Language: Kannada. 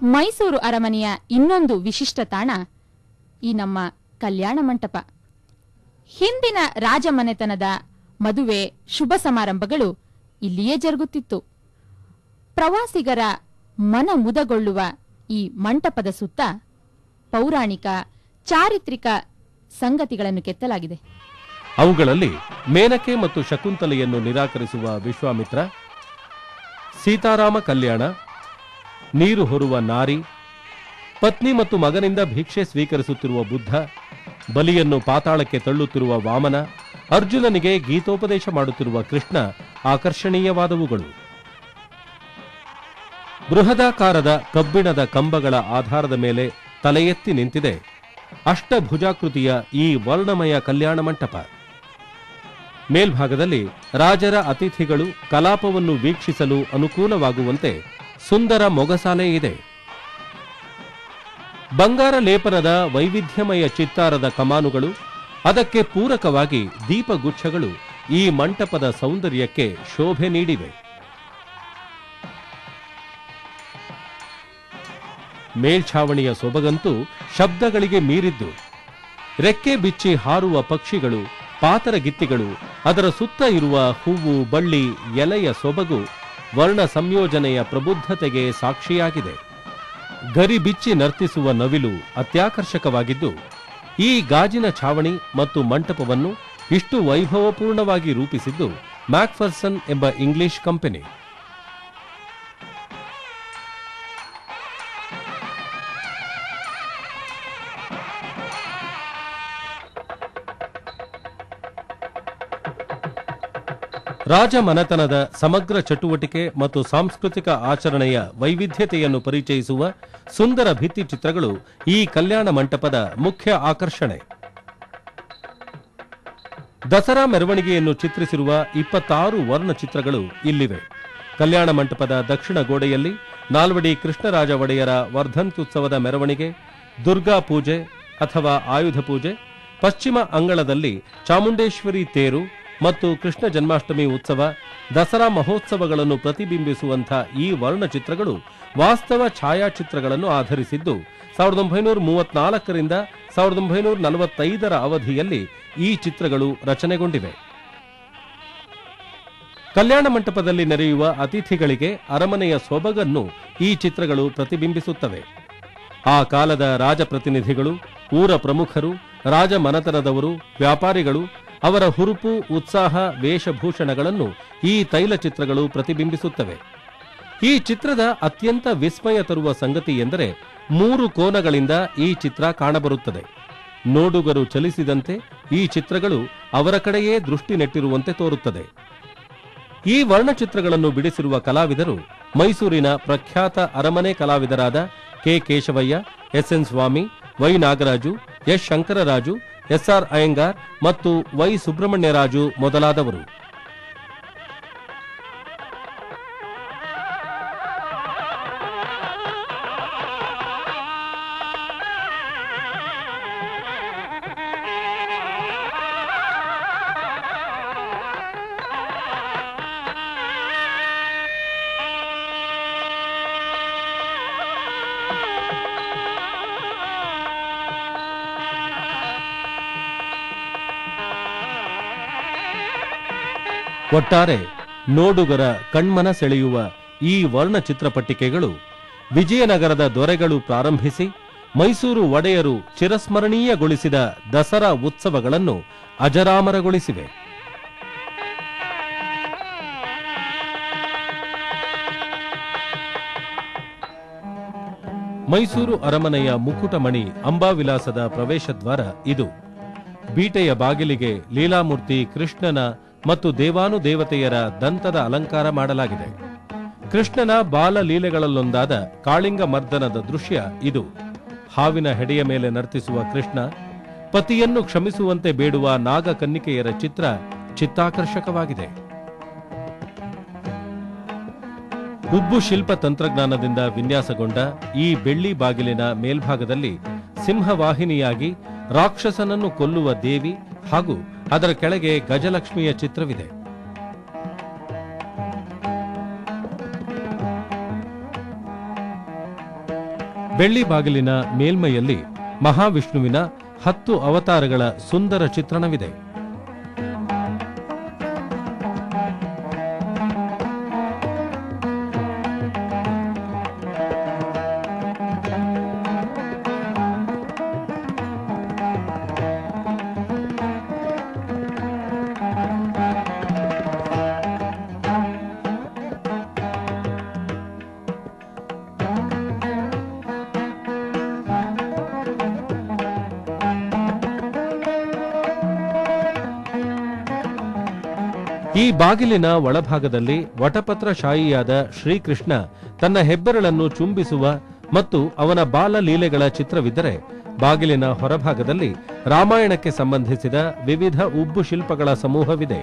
ಮೈಸೂರು ಅರಮನೆಯ ಇನ್ನೊಂದು ವಿಶಿಷ್ಟ ತಾಣ ಈ ನಮ್ಮ ಕಲ್ಯಾಣ ಮಂಟಪ. ಹಿಂದಿನ ರಾಜಮನೆತನದ ಮದುವೆ ಶುಭ ಸಮಾರಂಭಗಳು ಇಲ್ಲಿಯೇ ಜರುಗುತ್ತಿತ್ತು. ಪ್ರವಾಸಿಗರ ಮನ ಮುದಗೊಳ್ಳುವ ಈ ಮಂಟಪದ ಸುತ್ತ ಪೌರಾಣಿಕ ಚಾರಿತ್ರಿಕ ಸಂಗತಿಗಳನ್ನು ಕೆತ್ತಲಾಗಿದೆ. ಅವುಗಳಲ್ಲಿ ಮೇನಕೆ ಮತ್ತು ಶಕುಂತಲೆಯನ್ನು ನಿರಾಕರಿಸುವ ವಿಶ್ವಾಮಿತ್ರ, ಸೀತಾರಾಮ ಕಲ್ಯಾಣ, ನೀರು ಹೊರುವ ನಾರಿ, ಪತ್ನಿ ಮತ್ತು ಮಗನಿಂದ ಭಿಕ್ಷೆ ಸ್ವೀಕರಿಸುತ್ತಿರುವ ಬುದ್ಧ, ಬಲಿಯನ್ನು ಪಾತಾಳಕ್ಕೆ ತಳ್ಳುತ್ತಿರುವ ವಾಮನ, ಅರ್ಜುನನಿಗೆ ಗೀತೋಪದೇಶ ಮಾಡುತ್ತಿರುವ ಕೃಷ್ಣ ಆಕರ್ಷಣೀಯವಾದವುಗಳು. ಬೃಹದಾಕಾರದ ಕಬ್ಬಿಣದ ಕಂಬಗಳ ಆಧಾರದ ಮೇಲೆ ತಲೆ ಎತ್ತಿ ನಿಂತಿದೆ ಅಷ್ಟಭುಜಾಕೃತಿಯ ಈ ವರ್ಣಮಯ ಕಲ್ಯಾಣ ಮಂಟಪ. ಮೇಲ್ಭಾಗದಲ್ಲಿ ರಾಜರ ಅತಿಥಿಗಳು ಕಲಾಪವನ್ನು ವೀಕ್ಷಿಸಲು ಅನುಕೂಲವಾಗುವಂತೆ ಸುಂದರ ಮೊಗಸಾಲೆ ಇದೆ. ಬಂಗಾರ ಲೇಪನದ ವೈವಿಧ್ಯಮಯ ಚಿತ್ತಾರದ ಕಮಾನುಗಳು, ಅದಕ್ಕೆ ಪೂರಕವಾಗಿ ದೀಪಗುಚ್ಛಗಳು ಈ ಮಂಟಪದ ಸೌಂದರ್ಯಕ್ಕೆ ಶೋಭೆ ನೀಡಿವೆ. ಮೇಲ್ಛಾವಣಿಯ ಸೊಬಗಂತೂ ಶಬ್ದಗಳಿಗೆ ಮೀರಿದ್ದು. ರೆಕ್ಕೆ ಬಿಚ್ಚಿ ಹಾರುವ ಪಕ್ಷಿಗಳು, ಪಾತರಗಿತ್ತಿಗಳು, ಅದರ ಸುತ್ತ ಇರುವ ಹೂವು, ಬಳ್ಳಿ, ಎಲೆಯ ಸೊಬಗು ವರ್ಣ ಸಂಯೋಜನೆಯ ಪ್ರಬುದ್ಧತೆಗೆ ಸಾಕ್ಷಿಯಾಗಿದೆ. ಗರಿ ಬಿಚ್ಚಿ ನರ್ತಿಸುವ ನವಿಲು ಅತ್ಯಾಕರ್ಷಕವಾಗಿದ್ದು, ಈ ಗಾಜಿನ ಛಾವಣಿ ಮತ್ತು ಮಂಟಪವನ್ನು ಇಷ್ಟು ವೈಭವಪೂರ್ಣವಾಗಿ ರೂಪಿಸಿದ್ದು ಮ್ಯಾಕ್ಫರ್ಸನ್ ಎಂಬ ಇಂಗ್ಲಿಷ್ ಕಂಪನಿ. ರಾಜಮನೆತನದ ಸಮಗ್ರ ಚಟುವಟಿಕೆ ಮತ್ತು ಸಾಂಸ್ಕೃತಿಕ ಆಚರಣೆಯ ವೈವಿಧ್ಯತೆಯನ್ನು ಪರಿಚಯಿಸುವ ಸುಂದರ ಭಿತ್ತಿಚಿತ್ರಗಳು ಈ ಕಲ್ಯಾಣ ಮಂಟಪದ ಮುಖ್ಯ ಆಕರ್ಷಣೆ. ದಸರಾ ಮೆರವಣಿಗೆಯನ್ನು ಚಿತ್ರಿಸಿರುವ 26 ವರ್ಣಚಿತ್ರಗಳು ಇಲ್ಲಿವೆ. ಕಲ್ಯಾಣ ಮಂಟಪದ ದಕ್ಷಿಣ ಗೋಡೆಯಲ್ಲಿ ನಾಲ್ವಡಿ ಕೃಷ್ಣರಾಜ ಒಡೆಯರ ವರ್ಧಂತ್ಯುತ್ಸವದ ಮೆರವಣಿಗೆ, ದುರ್ಗಾ ಪೂಜೆ ಅಥವಾ ಆಯುಧ ಪೂಜೆ, ಪಶ್ಚಿಮ ಅಂಗಳದಲ್ಲಿ ಚಾಮುಂಡೇಶ್ವರಿ ತೇರು ಮತ್ತು ಕೃಷ್ಣ ಜನ್ಮಾಷ್ಟಮಿ ಉತ್ಸವ, ದಸರಾ ಮಹೋತ್ಸವಗಳನ್ನು ಪ್ರತಿಬಿಂಬಿಸುವಂಥ ಈ ವರ್ಣಚಿತ್ರಗಳು ವಾಸ್ತವ ಛಾಯಾಚಿತ್ರಗಳನ್ನು ಆಧರಿಸಿದ್ದು 1934ರಿಂದ 1945ರ ಅವಧಿಯಲ್ಲಿ ಈ ಚಿತ್ರಗಳು ರಚನೆಗೊಂಡಿವೆ. ಕಲ್ಯಾಣ ಮಂಟಪದಲ್ಲಿ ನೆರೆಯುವ ಅತಿಥಿಗಳಿಗೆ ಅರಮನೆಯ ಸೊಬಗನ್ನು ಈ ಚಿತ್ರಗಳು ಪ್ರತಿಬಿಂಬಿಸುತ್ತವೆ. ಆ ಕಾಲದ ರಾಜಪ್ರತಿನಿಧಿಗಳು, ಊರ ಪ್ರಮುಖರು, ರಾಜಮನೆತನದವರು, ವ್ಯಾಪಾರಿಗಳು, ಅವರ ಹುರುಪು, ಉತ್ಸಾಹ, ವೇಷಭೂಷಣಗಳನ್ನು ಈ ತೈಲಚಿತ್ರಗಳು ಪ್ರತಿಬಿಂಬಿಸುತ್ತವೆ. ಈ ಚಿತ್ರದ ಅತ್ಯಂತ ವಿಸ್ಮಯ ತರುವ ಸಂಗತಿ ಎಂದರೆ 3 ಕೋನಗಳಿಂದ ಈ ಚಿತ್ರ ಕಾಣಬರುತ್ತದೆ. ನೋಡುಗರು ಚಲಿಸಿದಂತೆ ಈ ಚಿತ್ರಗಳು ಅವರ ಕಡೆಯೇ ದೃಷ್ಟಿ ನೆಟ್ಟಿರುವಂತೆ ತೋರುತ್ತದೆ. ಈ ವರ್ಣಚಿತ್ರಗಳನ್ನು ಬಿಡಿಸಿರುವ ಕಲಾವಿದರು ಮೈಸೂರಿನ ಪ್ರಖ್ಯಾತ ಅರಮನೆ ಕಲಾವಿದರಾದ K. Keshavaiah, S. N. Swamy, Y. Nagaraju, S. Shankararaju, S. R. Iyengar ಮತ್ತು ವೈ. ಸುಬ್ರಹ್ಮಣ್ಯರಾಜು ಮೊದಲಾದವರು. ಒಟ್ಟಾರೆ ನೋಡುಗರ ಕಣ್ಮನ ಸೆಳೆಯುವ ಈ ವರ್ಣಚಿತ್ರಪಟ್ಟಿಕೆಗಳು ವಿಜಯನಗರದ ದೊರೆಗಳು ಪ್ರಾರಂಭಿಸಿ ಮೈಸೂರು ಒಡೆಯರು ಚಿರಸ್ಮರಣೀಯಗೊಳಿಸಿದ ದಸರಾ ಉತ್ಸವಗಳನ್ನು ಅಜರಾಮರಗೊಳಿಸಿವೆ. ಮೈಸೂರು ಅರಮನೆಯ ಮುಕುಟಮಣಿ ಅಂಬಾವಿಲಾಸದ ಪ್ರವೇಶದ್ವಾರ ಇದು. ಬೀಟೆಯ ಬಾಗಿಲಿಗೆ ಲೀಲಾಮೂರ್ತಿ, ಕೃಷ್ಣನ ಮತ್ತು ದೇವಾನುದೇವತೆಯರ ದಂತದ ಅಲಂಕಾರ ಮಾಡಲಾಗಿದೆ. ಕೃಷ್ಣನ ಬಾಲಲೀಲೆಗಳಲ್ಲೊಂದಾದ ಕಾಳಿಂಗ ಮರ್ದನದ ದೃಶ್ಯ ಇದು. ಹಾವಿನ ಹೆಡೆಯ ಮೇಲೆ ನರ್ತಿಸುವ ಕೃಷ್ಣ, ಪತಿಯನ್ನು ಕ್ಷಮಿಸುವಂತೆ ಬೇಡುವ ನಾಗಕನ್ನಿಕೆಯರ ಚಿತ್ರ ಚಿತ್ತಾಕರ್ಷಕವಾಗಿದೆ. ಉಬ್ಬು ಶಿಲ್ಪ ತಂತ್ರಜ್ಞಾನದಿಂದ ವಿನ್ಯಾಸಗೊಂಡ ಈ ಬೆಳ್ಳಿ ಬಾಗಿಲಿನ ಮೇಲ್ಭಾಗದಲ್ಲಿ ಸಿಂಹವಾಹಿನಿಯಾಗಿ ರಾಕ್ಷಸನನ್ನು ಕೊಲ್ಲುವ ದೇವಿ ಹಾಗೂ ಅದರ ಕೆಳಗೆ ಗಜಲಕ್ಷ್ಮಿಯ ಚಿತ್ರವಿದೆ. ಬೆಳ್ಳಿ ಬಾಗಿಲಿನ ಮೇಲ್ಮೈಯಲ್ಲಿ ಮಹಾವಿಷ್ಣುವಿನ 10 ಅವತಾರಗಳ ಸುಂದರ ಚಿತ್ರಣವಿದೆ. ಈ ಬಾಗಿಲಿನ ಒಳಭಾಗದಲ್ಲಿ ವಟಪತ್ರಶಾಹಿಯಾದ ಶ್ರೀಕೃಷ್ಣ ತನ್ನ ಹೆಬ್ಬೆರಳನ್ನು ಚುಂಬಿಸುವ ಮತ್ತು ಅವನ ಬಾಲಲೀಲೆಗಳ ಚಿತ್ರವಿದ್ದರೆ, ಬಾಗಿಲಿನ ಹೊರಭಾಗದಲ್ಲಿ ರಾಮಾಯಣಕ್ಕೆ ಸಂಬಂಧಿಸಿದ ವಿವಿಧ ಉಬ್ಬು ಶಿಲ್ಪಗಳ ಸಮೂಹವಿದೆ.